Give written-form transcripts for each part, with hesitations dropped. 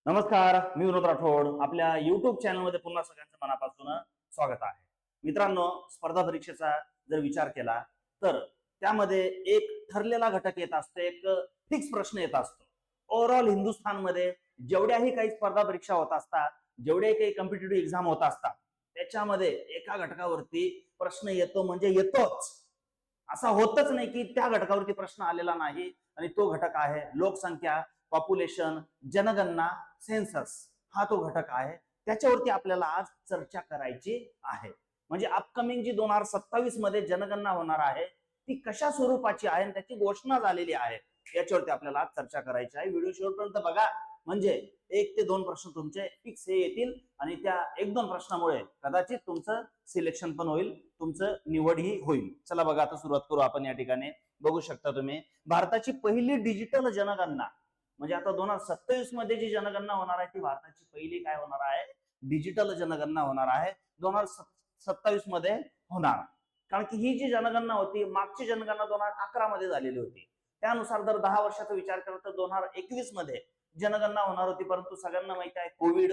नमस्कार, मी विनोद राठोड. आपल्या युट्यूब चॅनलमध्ये पुन्हा सगळ्यांचं मनापासून स्वागत आहे. मित्रांनो, स्पर्धा परीक्षेचा जर विचार केला तर त्यामध्ये एक ठरलेला घटक येत असतो, एक फिक्स प्रश्न येत असतो. ओव्हरऑल हिंदुस्थानमध्ये जेवढ्याही काही स्पर्धा परीक्षा होत असतात, जेवढे काही कॉम्पिटिटिव्ह एक्झाम होत असतात, त्याच्यामध्ये एका घटकावरती प्रश्न येतो म्हणजे येतोच. असा होतच नाही की त्या घटकावरती प्रश्न आलेला नाही. आणि तो घटक आहे लोकसंख्या, पॉप्युलेशन, जनगणना, सेन्सस. हा तो घटक आहे. त्याच्यावरती आपल्याला आज चर्चा करायची आहे. म्हणजे अपकमिंग जी 2027 मध्ये जनगणना होणार आहे ती कशा स्वरूपाची आहे आणि त्याची घोषणा झालेली आहे, याच्यावरती आपल्याला आज चर्चा करायची आहे. व्हिडिओ शेवटपर्यंत बघा, म्हणजे 1 ते 2 प्रश्न तुमचे फिक्स हे येतील आणि त्या 1-2 प्रश्नामुळे कदाचित तुमचं सिलेक्शन पण होईल, तुमचं निवडही होईल. चला बघा, आता सुरुवात करू आपण. या ठिकाणी बघू शकता तुम्ही, भारताची पहिली डिजिटल जनगणना, म्हणजे आता 2027 मध्ये जी जनगणना होणार आहे ती भारताची पहिली काय होणार आहे, डिजिटल जनगणना होणार आहे. 2027 मध्ये होणार. कारण की ही जी जनगणना होती, मागची जनगणना 2011 मध्ये झालेली होती. त्यानुसार जर 10 वर्षाचा विचार केला तर 2021 मध्ये जनगणना होणार होती, परंतु सगळ्यांना माहिती आहे कोविड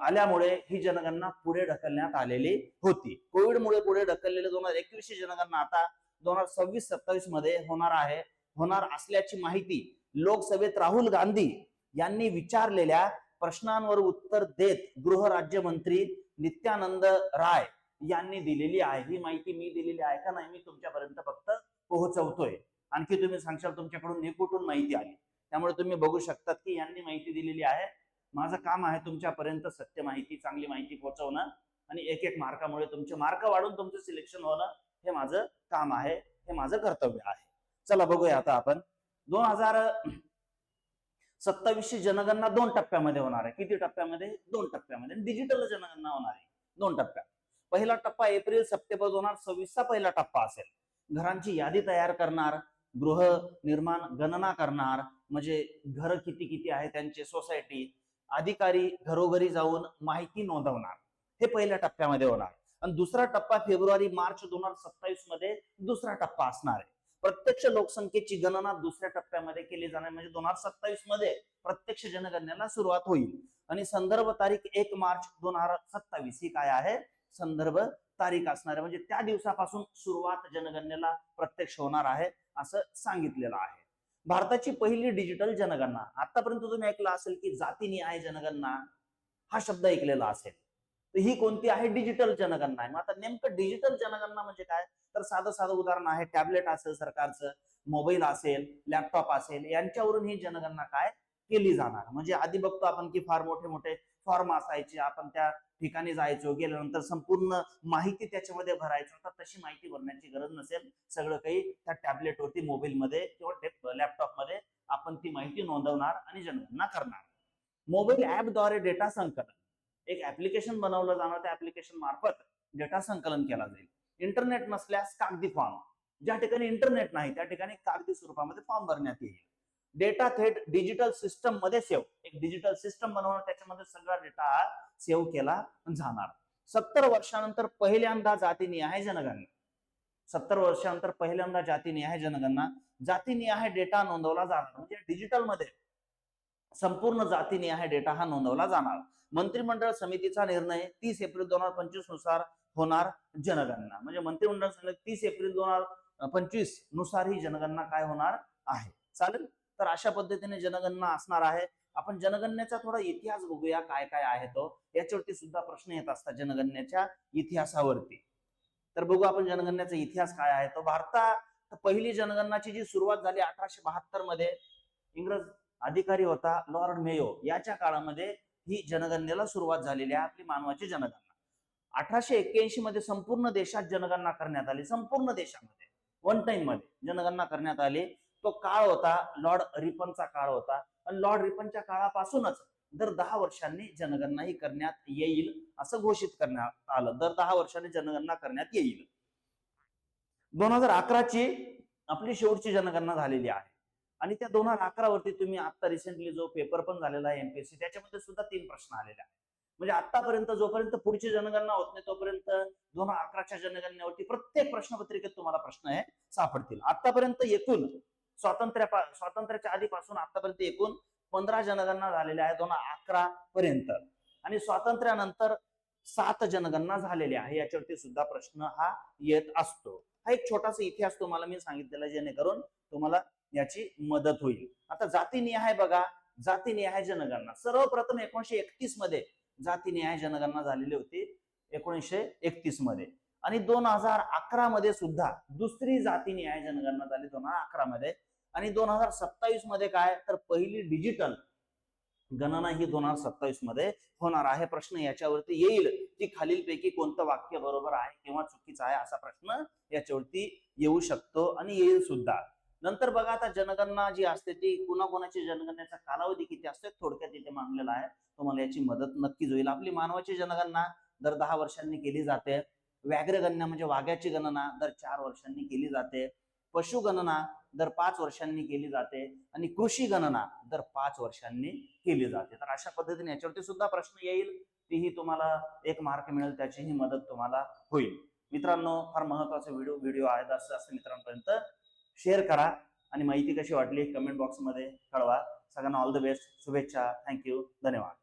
आल्यामुळे ही जनगणना पुढे ढकलण्यात आलेली होती. कोविडमुळे पुढे ढकललेली 2021 ची जनगणना आता 2026-27 मध्ये होणार आहे. होणार असल्याची माहिती लोकसभेत राहुल गांधी यांनी विचारलेल्या प्रश्नांवर उत्तर देत गृहराज्यमंत्री नित्यानंद राय यांनी दिलेली आहे. ही माहिती मी दिलेली आहे का नाही, मी तुमच्यापर्यंत फक्त पोहोचवतोय. आणखी तुम्ही सांगशाल तुमच्याकडून कुठून माहिती आली, त्यामुळे तुम्ही बघू शकतात की यांनी माहिती दिलेली आहे. माझं काम आहे तुमच्यापर्यंत सत्य माहिती, चांगली माहिती पोहोचवणं आणि एक एक मार्कामुळे तुमचे मार्क वाढून तुमचं सिलेक्शन होणं, हे माझं काम आहे, हे माझं कर्तव्य आहे. चला बघूया आता आपण. 2027 ची जनगणना 2 टप्प्यामध्ये होणार आहे. किती टप्प्यामध्ये? 2 टप्प्यामध्ये. डिजिटल जनगणना होणार आहे 2 टप्प्यात. पहिला टप्पा एप्रिल-सप्टेंबर 2026 चा पहिला टप्पा असेल. घरांची यादी तयार करणार, गृहनिर्माण गणना करणार, म्हणजे घर किती किती आहे त्यांचे, सोसायटी, अधिकारी घरोघरी जाऊन माहिती नोंदवणार. हे पहिल्या टप्प्यामध्ये होणार. आणि दुसरा टप्पा फेब्रुवारी-मार्च 2027 मध्ये दुसरा टप्पा असणार आहे. प्रत्यक्ष लोकसंख्येची गणना दुसऱ्या टप्प्यामध्ये केली जाणार, म्हणजे 2027 मध्ये प्रत्यक्ष जनगणनेला सुरुवात होईल. आणि संदर्भ तारीख 1 मार्च 2027 ही काय आहे, संदर्भ तारीख असणार आहे. म्हणजे त्या दिवसापासून सुरुवात जनगणनेला प्रत्यक्ष होणार आहे असं सांगितलेलं आहे. भारताची पहिली डिजिटल जनगणना. आतापर्यंत तुम्ही ऐकलं असेल की जातीनिहाय जनगणना हा शब्द ऐकलेला असेल. तर ही कोणती आहे? डिजिटल जनगणना आहे. मग आता नेमकं डिजिटल जनगणना म्हणजे काय? तर साधं साधं उदाहरण आहे, टॅबलेट असेल सरकारचं, मोबाईल असेल, लॅपटॉप असेल, यांच्यावरून ही जनगणना काय केली जाणार. म्हणजे आधी बघतो आपण की फार मोठे मोठे फॉर्म असायचे, आपण त्या ठिकाणी जायचो, गेल्यानंतर संपूर्ण माहिती त्याच्यामध्ये भरायचो. तर तशी माहिती भरण्याची गरज नसेल, सगळं काही त्या टॅबलेटवरती, मोबाईलमध्ये किंवा लॅपटॉपमध्ये आपण ती माहिती नोंदवणार आणि जनगणना करणार. मोबाईल ऍपद्वारे डेटा संकलन, एक ऍप्लिकेशन बनवलं जाणार, त्या ऍप्लिकेशन मार्फत डेटा संकलन केला जाईल. इंटरनेट नसल्यास कागदी फॉर्म, ज्या ठिकाणी इंटरनेट नाही त्या ठिकाणी कागदी स्वरूपामध्ये फॉर्म भरण्यात येईल. डेटा थेट डिजिटल सिस्टम मध्ये सेव्ह, एक डिजिटल सिस्टम बनवणार, त्याच्यामध्ये सगळा डेटा सेव्ह केला जाणार. 70 वर्षानंतर पहिल्यांदा जातीनिहाय जनगणना. 70 वर्षानंतर पहिल्यांदा जातीनिहाय जनगणना, जातीनिहाय डेटा नोंदवला जाणार. म्हणजे डिजिटल मध्ये संपूर्ण जातीनिहाय डेटा हा नोंदवला जाणार. मंत्रिमंडळ समितीचा निर्णय 30 एप्रिल 2025 नुसार होणार जनगणना. म्हणजे मंत्रिमंडळ 30 एप्रिल 2025 नुसार ही जनगणना काय होणार आहे. चालेल, तर अशा पद्धतीने जनगणना असणार आहे. आपण जनगणनेचा थोडा इतिहास बघूया, काय काय आहे तो. याच्यावरती सुद्धा प्रश्न येत असतात जनगणनेच्या इतिहासावरती. तर बघू आपण जनगणनेचा इतिहास काय आहे. तो भारतात पहिली जनगणनाची जी सुरुवात झाली 1872 मध्ये, इंग्रज अधिकारी होता लॉर्ड मेयो, याच्या काळामध्ये ही जनगणनेला सुरुवात झालेली आहे, आपली मानवाची जनगणना. 1881 मध्ये संपूर्ण देशात जनगणना करण्यात आली. संपूर्ण देशामध्ये वन टाइम मध्ये जनगणना करण्यात आली. तो काळ होता लॉर्ड रिपनचा काळ होता. आणि लॉर्ड रिपनच्या काळापासूनच दर 10 वर्षांनी जनगणना ही करण्यात येईल असं घोषित करण्यात आलं. दर 10 वर्षांनी जनगणना करण्यात येईल. 2011 ची आपली शेवटची जनगणना झालेली आहे. आणि त्या 2011 वरती तुम्ही आता रिसेंटली जो पेपर पण झालेला आहे एमपीएससी, त्याच्यामध्ये सुद्धा 3 प्रश्न आलेले आहेत. म्हणजे आतापर्यंत जोपर्यंत पुढची जनगणना होत नाही तोपर्यंत 2011च्या जनगणनेवरती प्रत्येक प्रश्नपत्रिकेत तुम्हाला प्रश्न हे सापडतील. आतापर्यंत एकूण स्वातंत्र्याच्या आधीपासून आतापर्यंत एकूण 15 जनगणना झालेल्या आहे 2011 पर्यंत, आणि स्वातंत्र्यानंतर 7 जनगणना झालेल्या आहे. याच्यावरती सुद्धा प्रश्न हा येत असतो. हा एक छोटासा इतिहास तुम्हाला मी सांगितलेला, जेणेकरून तुम्हाला याची मदत होईल. आता जातीनिहाय बघा, जातीनिहाय जनगणना सर्वप्रथम 1931 मध्ये जातीनिहाय जनगणना झालेली होती, 1931 मध्ये. आणि 2011 मध्ये सुद्धा दुसरी जातीनिहाय जनगणना झाली 2011 मध्ये. आणि 2027 मध्ये काय, तर पहिली डिजिटल गणना ही 2027 मध्ये होणार आहे. प्रश्न याच्यावरती येईल की खालीलपैकी कोणतं वाक्य बरोबर आहे किंवा चुकीचं आहे, असा प्रश्न याच्यावरती येऊ शकतो आणि येईल सुद्धा. नंतर बघा, आता जनगणना जी असते ती कुणाकोणाची जनगणनेचा कालावधी किती असतो थोडक्यात इथे मांडलेला आहे, तुम्हाला याची मदत नक्कीच होईल. आपली मानवाची जनगणना दर 10 वर्षांनी केली जाते. व्याघ्रगणना म्हणजे वाघ्याची गणना दर 4 वर्षांनी केली जाते. पशुगणना दर 5 वर्षांनी केली जाते. आणि कृषी गणना दर 5 वर्षांनी केली जाते. तर अशा पद्धतीने याच्यावरती सुद्धा प्रश्न येईल, तीही तुम्हाला 1 मार्क मिळेल, त्याचीही मदत तुम्हाला होईल. मित्रांनो, फार महत्वाचा व्हिडिओ आहे, जास्त मित्रांपर्यंत शेअर करा आणि माहिती कशी वाटली कमेंट बॉक्समध्ये कळवा. सगळ्यांना ऑल द बेस्ट, शुभेच्छा, थँक्यू, धन्यवाद.